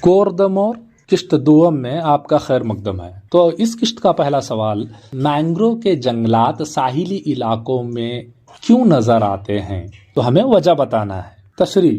کوردمور قسط دوم میں آپ کا خیر مقدم ہے۔ تو اس قسط کا پہلا سوال، مینگرو کے جنگلات ساحلی علاقوں میں کیوں نظر آتے ہیں؟ تو ہمیں وجہ بتانا ہے۔ تشریح: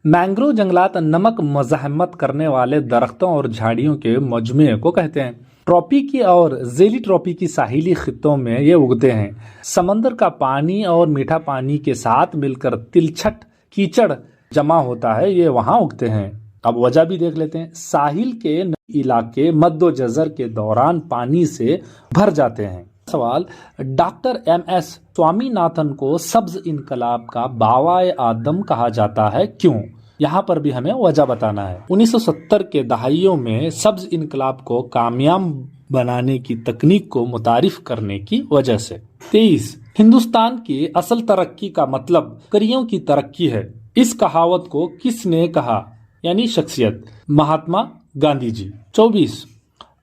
مینگرو جنگلات نمک مزاحمت کرنے والے درختوں اور جھاڑیوں کے مجموعے کو کہتے ہیں۔ ٹراپیکی اور ذیلی ٹراپیکی ساحلی خطوں میں یہ اگتے ہیں۔ سمندر کا پانی اور میٹھا پانی کے ساتھ مل کر تلچھٹ کیچڑ جمع ہوتا ہے، یہ وہاں اگتے ہیں۔ اب وجہ بھی دیکھ لیتے ہیں۔ ساحل کے علاقے مد و جزر کے دوران پانی سے بھر جاتے ہیں۔ سوال، doctor M S Swaminathan کو سبز انقلاب کا باوائے آدم کہا جاتا ہے، کیوں؟ یہاں پر بھی ہمیں وجہ بتانا ہے۔ 1970 کے دہائیوں میں سبز انقلاب کو کامیاب بنانے کی تکنیک کو متعارف کرنے کی وجہ سے۔ 23، ہندوستان کی اصل ترقی کا مطلب کریوں کی ترقی ہے، اس کہاوت کو کس نے کہا؟ یعنی شخصیت، مہاتما گاندھی جی۔ 24،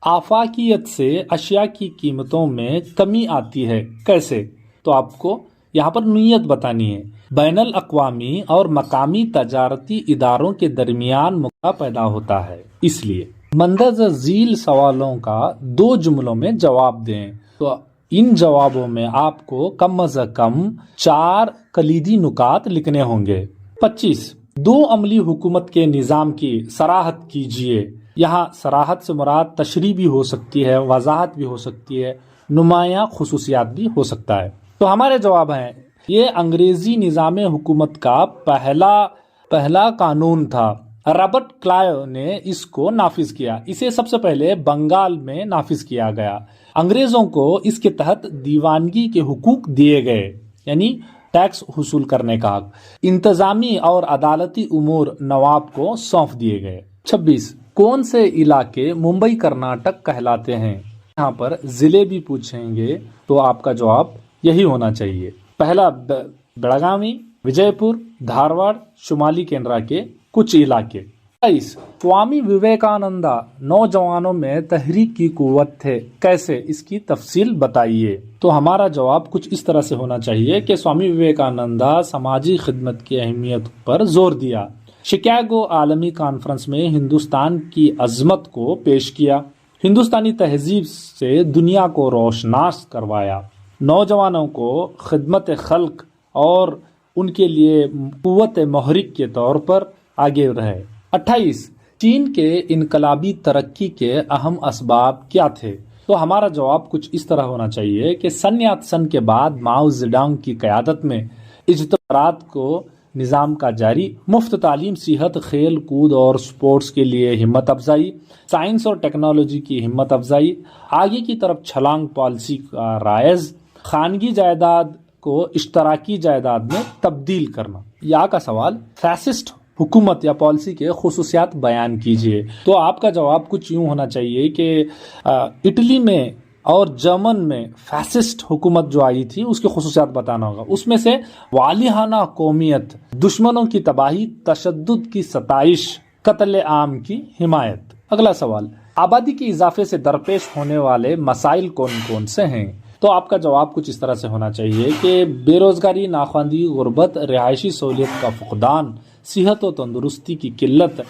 آفاقیت سے اشیاء کی قیمتوں میں کمی آتی ہے، کیسے؟ تو آپ کو یہاں پر نوعیت بتانی ہے۔ بین الاقوامی اور مقامی تجارتی اداروں کے درمیان موقع پیدا ہوتا ہے، اس لیے۔ مندرجہ ذیل سوالوں کا 2 جملوں میں جواب دیں۔ تو ان جوابوں میں آپ کو کم از کم 4 کلیدی نکات لکھنے ہوں گے۔ 25، 2 عملی حکومت کے نظام کی صراحت کیجیے۔ یہاں صراحت سے مراد تشریح بھی ہو سکتی ہے، وضاحت بھی ہو سکتی ہے، نمایاں خصوصیات بھی ہو سکتا ہے۔ تو ہمارے جواب ہیں، یہ انگریزی نظام حکومت کا پہلا قانون تھا۔ رابرٹ کلائیو نے اس کو نافذ کیا۔ اسے سب سے پہلے بنگال میں نافذ کیا گیا۔ انگریزوں کو اس کے تحت دیوانگی کے حقوق دیے گئے، یعنی ٹیکس حصول کرنے کا حق۔ انتظامی اور عدالتی امور نواب کو سونپ دیے گئے۔ 26، کون سے علاقے ممبئی کرناٹک کہلاتے ہیں؟ یہاں پر ضلع بھی پوچھیں گے تو آپ کا جواب یہی ہونا چاہیے۔ پہلا بیلگامی، وجے پور، دھارواڑ، شمالی کینرا کے کچھ علاقے۔ 23، سوامی وویکانندا نوجوانوں میں تحریک کی قوت تھے، کیسے؟ اس کی تفصیل بتائیے۔ تو ہمارا جواب کچھ اس طرح سے ہونا چاہیے کہ سوامی وویکانندا سماجی خدمت کی اہمیت پر زور دیا، شکاگو عالمی کانفرنس میں ہندوستان کی عظمت کو پیش کیا، ہندوستانی تہذیب سے دنیا کو روشناس کروایا، نوجوانوں کو خدمت خلق اور ان کے لیے قوت محرک کے طور پر آگے رہے۔ 28، چین کے انقلابی ترقی کے اہم اسباب کیا تھے؟ تو ہمارا جواب کچھ اس طرح ہونا چاہیے کہ سن یات-سن کے بعد ماؤ زیڈونگ کی قیادت میں اجتماعات کو نظام کا جاری، مفت تعلیم، صحت، کھیل کود اور سپورٹس کے لیے ہمت افزائی، سائنس اور ٹیکنالوجی کی ہمت افزائی، آگے کی طرف چھلانگ پالیسی کا رائج، خانگی جائیداد کو اشتراکی جائیداد میں تبدیل کرنا۔ یا کا سوال، فیسسٹ حکومت یا پالیسی کے خصوصیات بیان کیجیے۔ تو آپ کا جواب کچھ یوں ہونا چاہیے کہ اٹلی میں اور جرمن میں فیسسٹ حکومت جو آئی تھی اس کی خصوصیات بتانا ہوگا۔ اس میں سے والہانہ قومیت، دشمنوں کی تباہی، تشدد کی ستائش، قتل عام کی حمایت۔ اگلا سوال، آبادی کے اضافے سے درپیش ہونے والے مسائل کون کون سے ہیں؟ تو آپ کا جواب کچھ اس طرح سے ہونا چاہیے کہ بے روزگاری، ناخواندگی، غربت، رہائشی سہولیت کا فقدان، صحت و تندرستی کی قلت،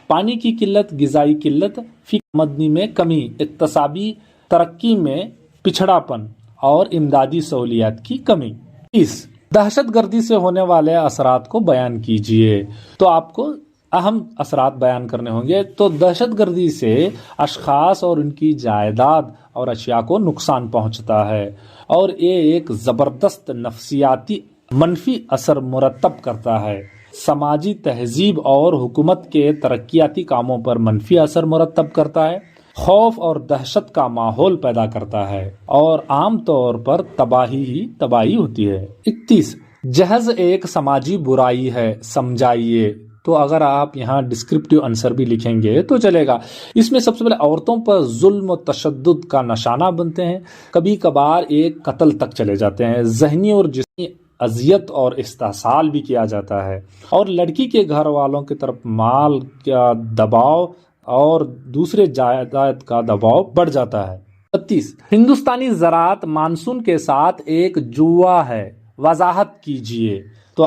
پانی کی قلت، غذائی قلت، فی آمدنی میں کمی، اقتصادی ترقی میں پچھڑا پن اور امدادی سہولیات کی کمی۔ 30، دہشت گردی سے ہونے والے اثرات کو بیان کیجیے۔ تو آپ کو اہم اثرات بیان کرنے ہوں گے۔ تو دہشت گردی سے اشخاص اور ان کی جائیداد اور اشیاء کو نقصان پہنچتا ہے اور یہ ایک زبردست نفسیاتی منفی اثر مرتب کرتا ہے، سماجی تہذیب اور حکومت کے ترقیاتی کاموں پر منفی اثر مرتب کرتا ہے، خوف اور دہشت کا ماحول پیدا کرتا ہے اور عام طور پر تباہی ہوتی ہے۔ 31، جہیز ایک سماجی برائی ہے، سمجھائیے۔ تو اگر آپ یہاں ڈسکرپٹیو آنسر بھی لکھیں گے تو چلے گا۔ اس میں سب سے پہلے عورتوں پر ظلم و تشدد کا نشانہ بنتے ہیں، کبھی کبھار ایک قتل تک چلے جاتے ہیں، ذہنی اور جسمانی اذیت اور استحصال بھی کیا جاتا ہے، اور لڑکی کے گھر والوں کی طرف مال کا دباؤ اور دوسرے جائیداد کا دباؤ بڑھ جاتا ہے۔ 32، ہندوستانی زراعت مانسون کے ساتھ ایک جوا ہے، وضاحت کیجیے۔ تو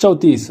34,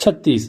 36,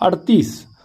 38,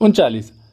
39,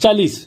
40,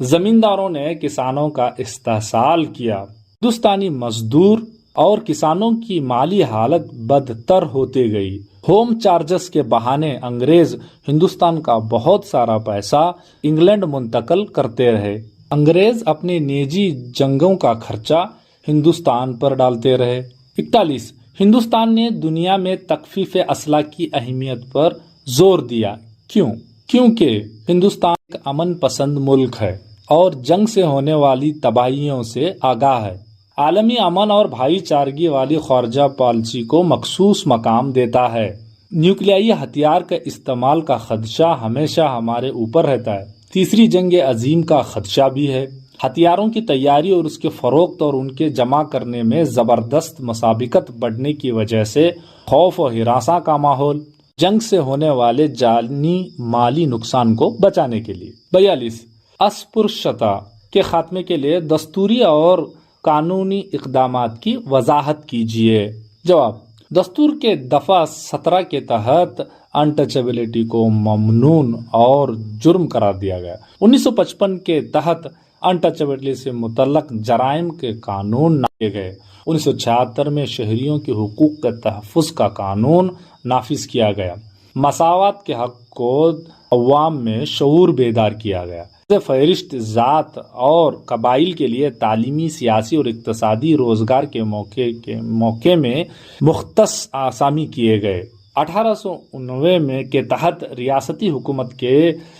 زمینداروں نے کسانوں کا استحصال کیا، ہندوستانی مزدور اور کسانوں کی مالی حالت بدتر ہوتی گئی۔ ہوم چارجز کے بہانے انگریز ہندوستان کا بہت سارا پیسہ انگلینڈ منتقل کرتے رہے۔ انگریز اپنی نجی جنگوں کا خرچہ ہندوستان پر ڈالتے رہے۔ 41 ہندوستان نے دنیا میں تخفیف اسلحہ کی اہمیت پر زور دیا۔ کیوں؟ کیونکہ ہندوستان ایک امن پسند ملک ہے اور جنگ سے ہونے والی تباہیوں سے آگاہ ہے۔ عالمی امن اور بھائی چارگی والی خارجہ پالیسی کو مخصوص مقام دیتا ہے۔ نیوکلیائی ہتھیار کے استعمال کا خدشہ ہمیشہ ہمارے اوپر رہتا ہے۔ تیسری جنگ عظیم کا خدشہ بھی ہے۔ ہتھیاروں کی تیاری اور اس کے فروخت اور ان کے جمع کرنے میں زبردست مسابقت بڑھنے کی وجہ سے خوف و ہراساں کا ماحول، جنگ سے ہونے والے جانی مالی نقصان کو بچانے کے لیے۔ 42 اسپرشتا کے خاتمے کے لیے دستوری اور قانونی اقدامات کی وضاحت کیجیے۔ جواب: دستور کے دفعہ 17 کے تحت انٹچیبلٹی کو ممنوع اور جرم قرار دیا گیا۔ 1955 کے تحت انٹچیبلٹی سے متعلق جرائم کے قانون نافذ گئے۔ 1976 میں شہریوں کے حقوق کے تحفظ کا قانون نافذ کیا گیا۔ مساوات کے حق کو عوام میں شعور بیدار کیا گیا۔ فہرست ذات اور قبائل کے لیے تعلیمی، سیاسی اور اقتصادی روزگار کے موقع میں مختص آسامی کیے گئے۔ 1890 میں کے تحت ریاستی حکومت کے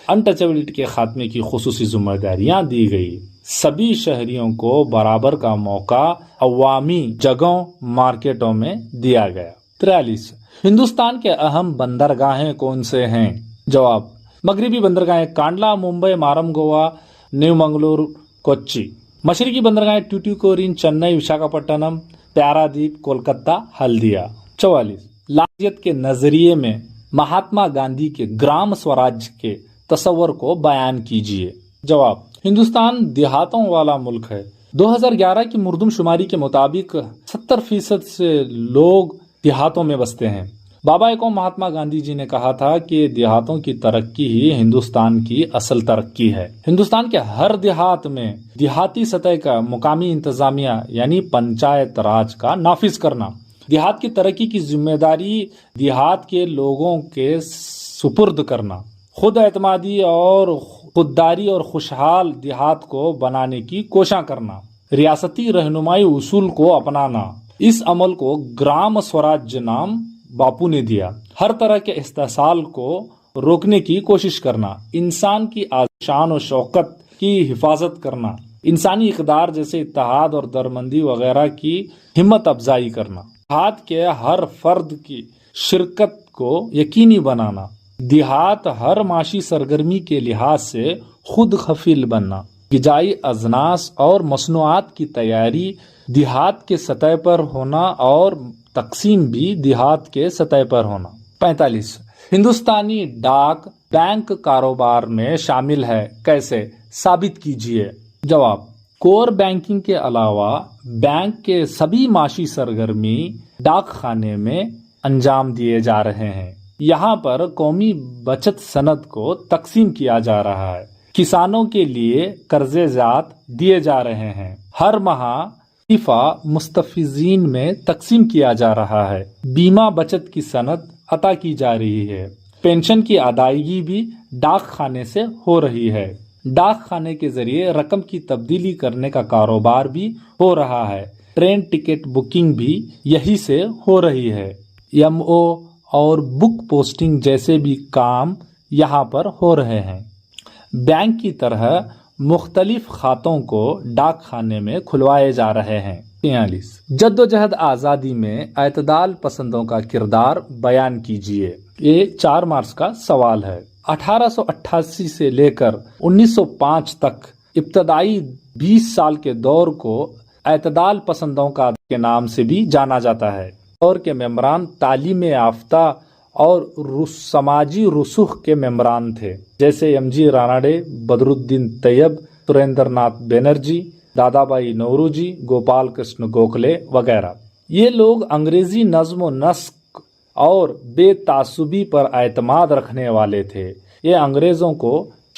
انٹچیبلٹی کے خاتمے کی خصوصی ذمہ داریاں دی گئی۔ سبھی شہریوں کو برابر کا موقع عوامی جگہوں، مارکیٹوں میں دیا گیا۔ 43 ہندوستان کے اہم بندرگاہیں کون سے ہیں؟ جواب: مغربی بندرگاہیں کانڈلا، ممبئی، مارم گوا، نیو منگلور، کوچی۔ مشرقی بندرگاہیں ٹوٹیکورین، چنئی، وشاکھاپٹنم، پیرادیپ، کولکتہ، ہلدیا۔ 44 لاقیت کے نظریے میں مہاتما گاندھی کے گرام سوراج کے تصور کو بیان کیجیے۔ جواب: ہندوستان دیہاتوں والا ملک ہے۔ 2011 کی مردم شماری کے مطابق 70% سے لوگ دیہاتوں میں بستے ہیں۔ بابا قوم مہاتما گاندھی جی نے کہا تھا کہ دیہاتوں کی ترقی ہی ہندوستان کی اصل ترقی ہے۔ ہندوستان کے ہر دیہات میں دیہاتی سطح کا مقامی انتظامیہ یعنی پنچایت راج کا نافذ کرنا، دیہات کی ترقی کی ذمہ داری دیہات کے لوگوں کے سپرد کرنا، خود اعتمادی اور خودداری اور خوشحال دیہات کو بنانے کی کوشاں کرنا، ریاستی رہنمائی اصول کو اپنانا۔ اس عمل کو گرام سوراج نام باپو نے دیا۔ ہر طرح کے استحصال کو روکنے کی کوشش کرنا، انسان کی شان و شوکت کی حفاظت کرنا، انسانی اقدار جیسے اتحاد اور درمندی وغیرہ کی ہمت افزائی کرنا، دیہات کے ہر فرد کی شرکت کو یقینی بنانا، دیہات ہر معاشی سرگرمی کے لحاظ سے خود کفیل بننا، غذائی اجناس اور مصنوعات کی تیاری دیہات کے سطح پر ہونا اور تقسیم بھی دیہات کے سطح پر ہونا۔ 45 ہندوستانی ڈاک بینک کاروبار میں شامل ہے، کیسے؟ ثابت کیجیے۔ جواب: کور بینکنگ کے علاوہ بینک کے سبھی معاشی سرگرمی ڈاک خانے میں انجام دیے جا رہے ہیں۔ یہاں پر قومی بچت سند کو تقسیم کیا جا رہا ہے، کسانوں کے لیے قرضے جات دیے جا رہے ہیں، ہر ماہ مستفیضین میں تقسیم کیا جا رہا ہے، بیمہ بچت کی سند عطا کی جا رہی ہے، پینشن کی ادائیگی بھی ڈاک خانے سے ہو رہی ہے، ڈاک خانے کے ذریعے رقم کی تبدیلی کرنے کا کاروبار بھی ہو رہا ہے، ٹرین ٹکٹ بکنگ بھی یہی سے ہو رہی ہے، MO اور بک پوسٹنگ جیسے بھی کام یہاں پر ہو رہے ہیں۔ بینک کی طرح مختلف کھاتوں کو ڈاک خانے میں کھلوائے جا رہے ہیں۔ 43 جدوجہد آزادی میں اعتدال پسندوں کا کردار بیان کیجیے۔ یہ 4 مارچ کا سوال ہے۔ 1888 سے لے کر 1905 تک ابتدائی 20 سال کے دور کو اعتدال پسندوں کا کے نام سے بھی جانا جاتا ہے۔ دور کے ممبران تعلیم یافتہ اور سماجی رسوخ کے ممبران تھے، جیسے MG راناڈے، بدرالدین طیب، سریندر ناتھ بینرجی، دادا بھائی نوروجی، گوپال کرشن گوکھلے وغیرہ۔ یہ لوگ انگریزی نظم و نسق اور بے تعصبی پر اعتماد رکھنے والے تھے۔ یہ انگریزوں کو